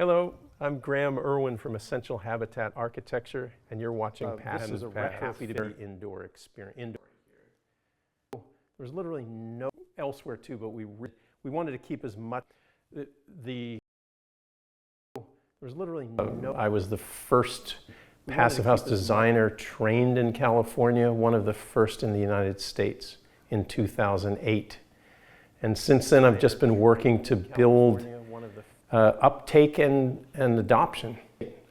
Hello, I'm Graham Irwin from Essential Habitat Architecture, and you're watching This is a happy to be indoor experience. There's literally no elsewhere too, but we wanted to keep as much. There's literally no. I was the first passive house designer trained in California, one of the first in the United States in 2008. And since then, I've just been working to build uptake and adoption.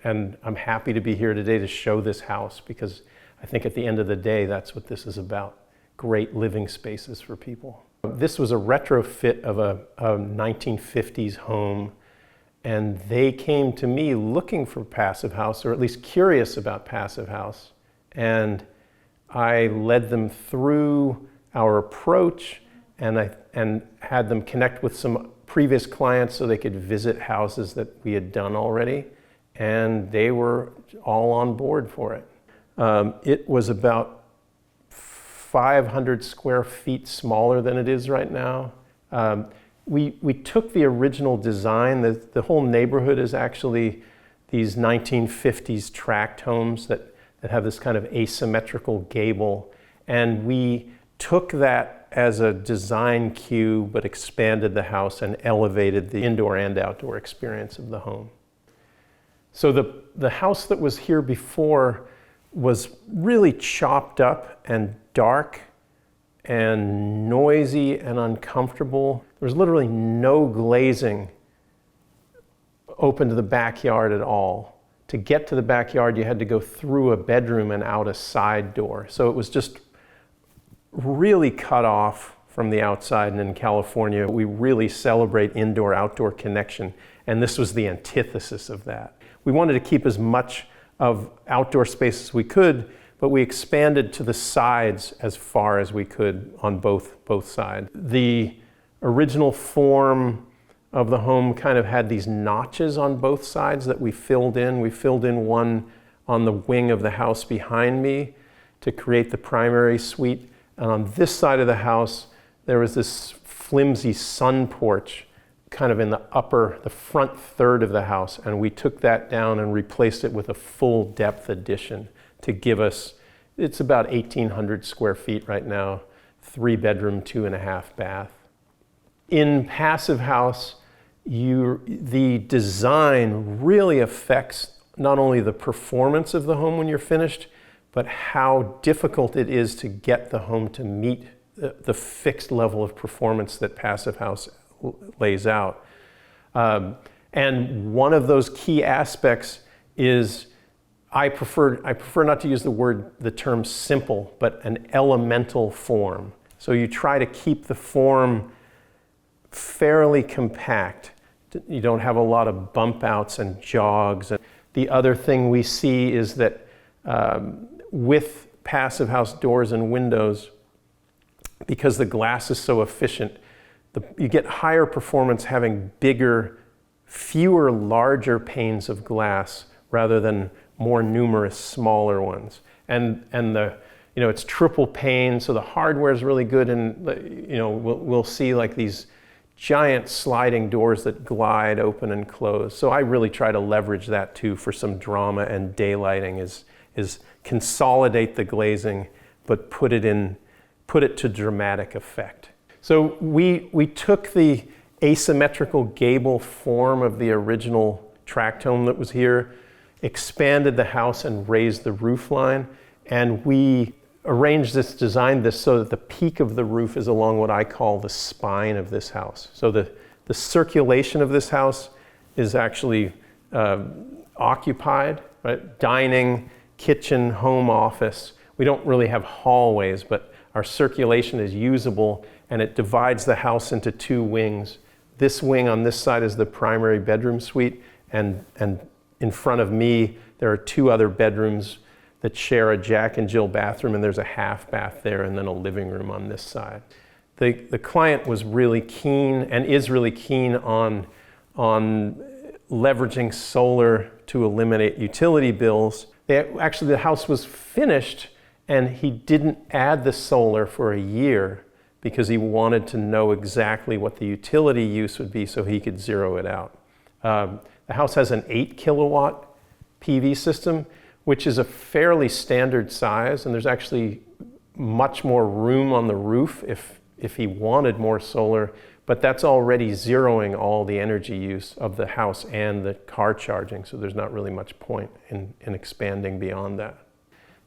And I'm happy to be here today to show this house because I think at the end of the day, that's what this is about. Great living spaces for people. This was a retrofit of a 1950s home, and they came to me looking for passive house, or at least curious about passive house. And I led them through our approach, and I had them connect with some previous clients so they could visit houses that we had done already, and they were all on board for it. It was about 500 square feet smaller than it is right now. We took the original design. The whole neighborhood is actually these 1950s tract homes that have this kind of asymmetrical gable, and we took that as a design cue, but expanded the house and elevated the indoor and outdoor experience of the home. So the house that was here before was really chopped up and dark and noisy and uncomfortable. There was literally no glazing open to the backyard at all. To get to the backyard, you had to go through a bedroom and out a side door. So it was just really cut off from the outside. And in California, we really celebrate indoor-outdoor connection, and this was the antithesis of that. We wanted to keep as much of outdoor space as we could, but we expanded to the sides as far as we could on both sides. The original form of the home kind of had these notches on both sides that we filled in. We filled in one on the wing of the house behind me to create the primary suite. And on this side of the house, there was this flimsy sun porch kind of in the front third of the house. And we took that down and replaced it with a full depth addition to give us, it's about 1,800 square feet right now, 3-bedroom, 2.5 bath. In passive house, the design really affects not only the performance of the home when you're finished, but how difficult it is to get the home to meet the fixed level of performance that passive house lays out. And one of those key aspects is I prefer not to use the term simple, but an elemental form. So you try to keep the form fairly compact. You don't have a lot of bump outs and jogs. And the other thing we see is that with passive house doors and windows, because the glass is so efficient, you get higher performance having fewer larger panes of glass rather than more numerous smaller ones. And it's triple pane, so the hardware is really good, and we'll see like these giant sliding doors that glide open and close. So I really try to leverage that too for some drama, and daylighting is consolidate the glazing, but put it to dramatic effect. So we took the asymmetrical gable form of the original tract home that was here, expanded the house and raised the roof line, and we designed this so that the peak of the roof is along what I call the spine of this house. So the circulation of this house is actually occupied, right? Dining, kitchen, home office. We don't really have hallways, but our circulation is usable, and it divides the house into 2 wings. This wing on this side is the primary bedroom suite, and in front of me, there are 2 other bedrooms that share a Jack and Jill bathroom, and there's a half bath there, and then a living room on this side. The client was really keen, and is really keen on leveraging solar to eliminate utility bills. Actually, the house was finished, and he didn't add the solar for a year because he wanted to know exactly what the utility use would be so he could zero it out. The The house has an 8 kilowatt PV system, which is a fairly standard size, and there's actually much more room on the roof if he wanted more solar, but that's already zeroing all the energy use of the house and the car charging, so there's not really much point in expanding beyond that.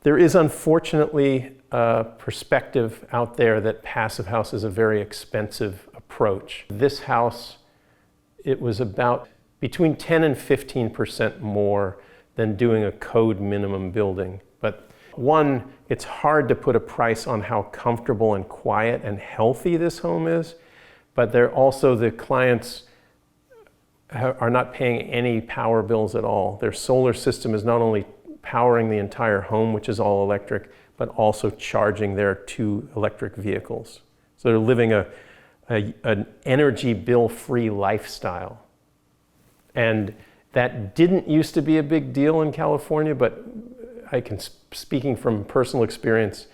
There is unfortunately a perspective out there that passive house is a very expensive approach. This house, it was about between 10 and 15% more than doing a code minimum building. But one, it's hard to put a price on how comfortable and quiet and healthy this home is, but they're also, the clients are not paying any power bills at all. Their solar system is not only powering the entire home, which is all electric, but also charging their 2 electric vehicles. So they're living an energy bill-free lifestyle. And that didn't used to be a big deal in California, but speaking from personal experience,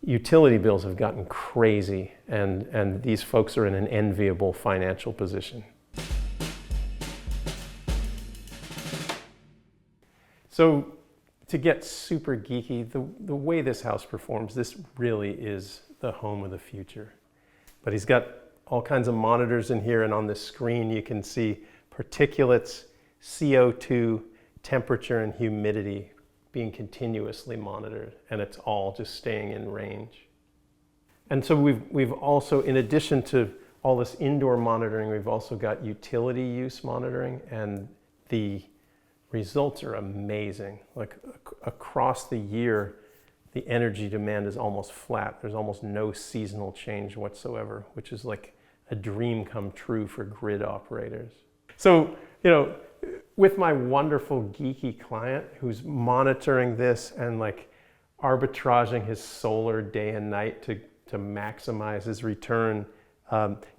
utility bills have gotten crazy, and these folks are in an enviable financial position. So to get super geeky, the way this house performs, this really is the home of the future. But he's got all kinds of monitors in here, and on this screen you can see particulates, CO2, temperature, and humidity being continuously monitored, and it's all just staying in range. And so we've also, in addition to all this indoor monitoring, we've also got utility use monitoring, and the results are amazing. Like across the year, the energy demand is almost flat. There's almost no seasonal change whatsoever, which is like a dream come true for grid operators. So, with my wonderful geeky client who's monitoring this and like arbitraging his solar day and night to maximize his return,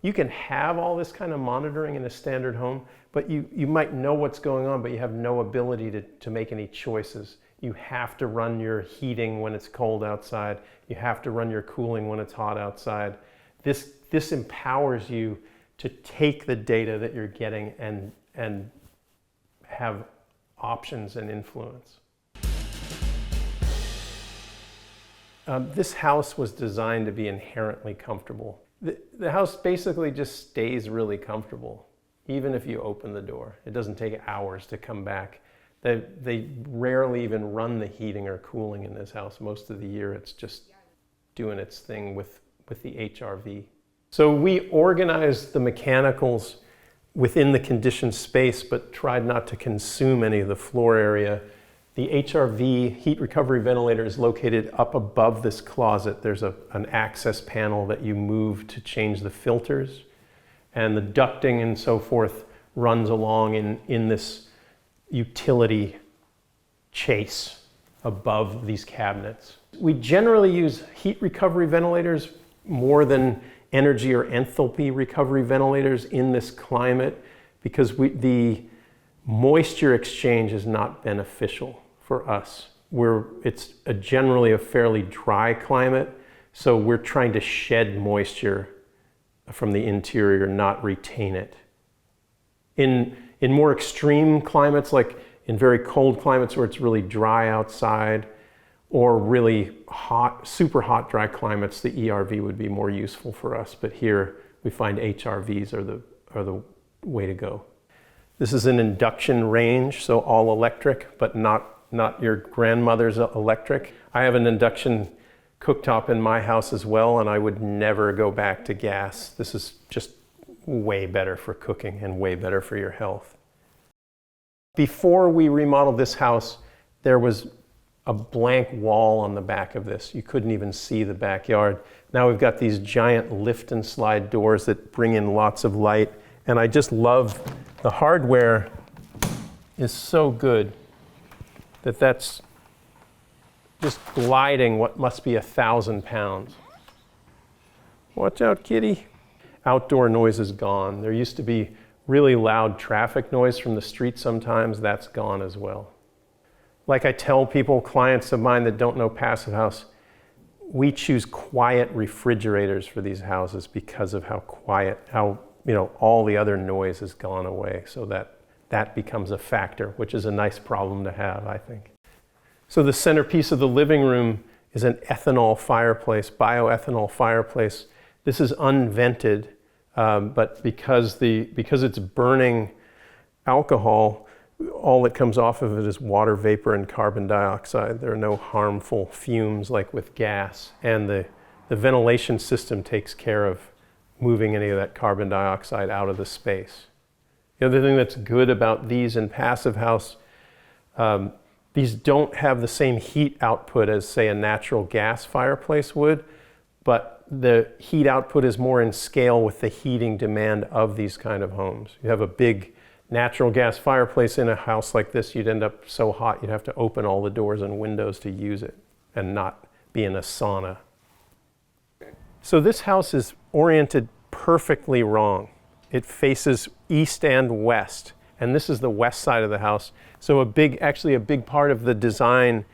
you can have all this kind of monitoring in a standard home, but you might know what's going on, but you have no ability to make any choices. You have to run your heating when it's cold outside. You have to run your cooling when it's hot outside. This empowers you to take the data that you're getting and have options and influence. This house was designed to be inherently comfortable. The house basically just stays really comfortable, even if you open the door. It doesn't take hours to come back. They rarely even run the heating or cooling in this house. Most of the year it's just doing its thing with the HRV. So we organized the mechanicals within the conditioned space, but tried not to consume any of the floor area. The HRV, heat recovery ventilator, is located up above this closet. There's an access panel that you move to change the filters, and the ducting and so forth runs along in this utility chase above these cabinets. We generally use heat recovery ventilators more than energy or enthalpy recovery ventilators in this climate, because the moisture exchange is not beneficial for us. It's generally a fairly dry climate, so we're trying to shed moisture from the interior, not retain it. In more extreme climates, like in very cold climates where it's really dry outside, or really hot, super hot, dry climates, the ERV would be more useful for us. But here we find HRVs are the way to go. This is an induction range, so all electric, but not your grandmother's electric. I have an induction cooktop in my house as well, and I would never go back to gas. This is just way better for cooking and way better for your health. Before we remodeled this house, there was a blank wall on the back of this. You couldn't even see the backyard. Now we've got these giant lift and slide doors that bring in lots of light, and I just love the hardware is so good that's just gliding what must be 1,000 pounds. Watch out, kitty. Outdoor noise is gone. There used to be really loud traffic noise from the street sometimes. That's gone as well. Like I tell people, clients of mine that don't know Passive House, we choose quiet refrigerators for these houses because of how quiet, all the other noise has gone away. So that that becomes a factor, which is a nice problem to have, I think. So the centerpiece of the living room is an ethanol fireplace, bioethanol fireplace. This is unvented, but because it's burning alcohol, all that comes off of it is water vapor and carbon dioxide. There are no harmful fumes like with gas, and the ventilation system takes care of moving any of that carbon dioxide out of the space. The other thing that's good about these in Passive House, these don't have the same heat output as, say, a natural gas fireplace would, but the heat output is more in scale with the heating demand of these kind of homes. You have a big natural gas fireplace in a house like this, you'd end up so hot you'd have to open all the doors and windows to use it and not be in a sauna. So this house is oriented perfectly wrong. It faces east and west, and this is the west side of the house. So actually a big part of the design,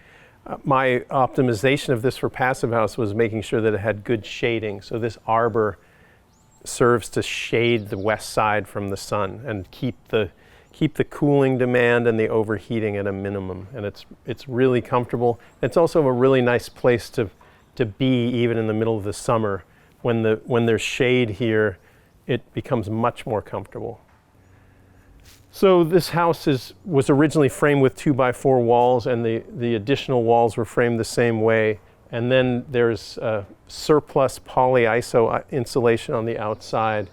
my optimization of this for Passive House was making sure that it had good shading. So this arbor serves to shade the west side from the sun and keep the cooling demand and the overheating at a minimum. And it's really comfortable. It's also a really nice place to be even in the middle of the summer. When there's shade here, it becomes much more comfortable. So this house was originally framed with 2x4 walls, and the additional walls were framed the same way. And then there's surplus polyiso insulation on the outside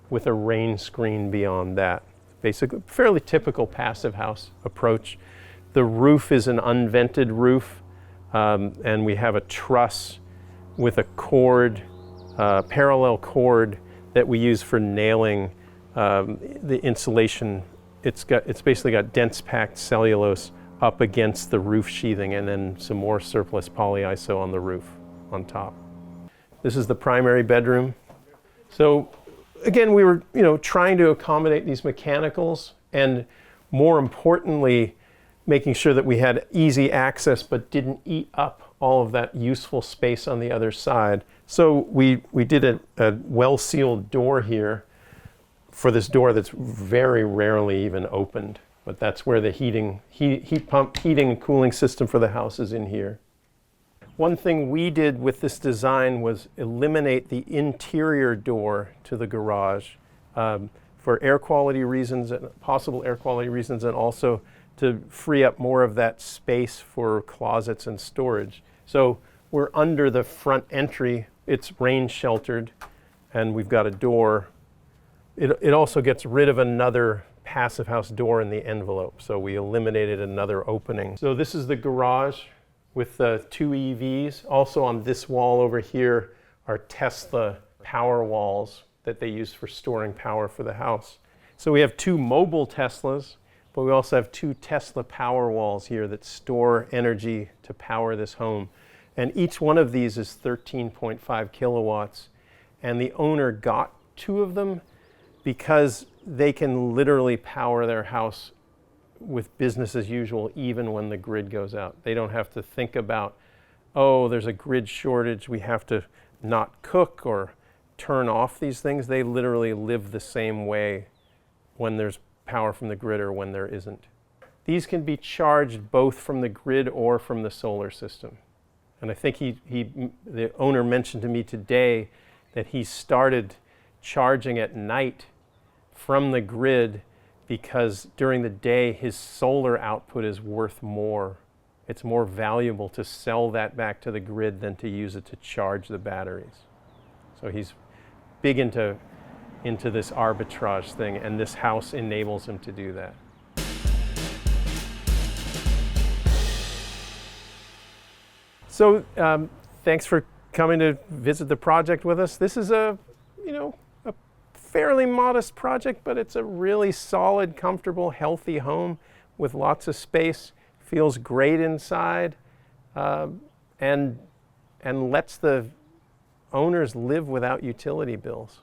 with a rain screen beyond that. Basically, fairly typical Passive House approach. The roof is an unvented roof, and we have a truss with a cord, parallel cord that we use for nailing the insulation. It's basically got dense packed cellulose up against the roof sheathing, and then some more surplus polyiso on the roof on top. This is the primary bedroom. So again, we were trying to accommodate these mechanicals, and more importantly, making sure that we had easy access but didn't eat up all of that useful space on the other side. So we did a well-sealed door here for this door that's very rarely even opened. But that's where the heating and cooling system for the house is in here. One thing we did with this design was eliminate the interior door to the garage for air quality reasons, and possible air quality reasons, and also to free up more of that space for closets and storage. So we're under the front entry. It's rain sheltered, and we've got a door. It also gets rid of another Passive House door in the envelope, so we eliminated another opening. So this is the garage with the 2 EVs. Also on this wall over here are Tesla power walls that they use for storing power for the house. So we have 2 mobile Teslas, but we also have 2 Tesla power walls here that store energy to power this home. And each one of these is 13.5 kilowatts. And the owner got 2 of them because they can literally power their house with business as usual even when the grid goes out. They don't have to think about, oh, there's a grid shortage, we have to not cook or turn off these things. They literally live the same way when there's power from the grid or when there isn't. These can be charged both from the grid or from the solar system. And I think the owner mentioned to me today that he started charging at night from the grid because during the day his solar output is worth more. It's more valuable to sell that back to the grid than to use it to charge the batteries. So he's big into this arbitrage thing, and this house enables him to do that. So thanks for coming to visit the project with us. This is a fairly modest project, but it's a really solid, comfortable, healthy home with lots of space. Feels great inside, and lets the owners live without utility bills.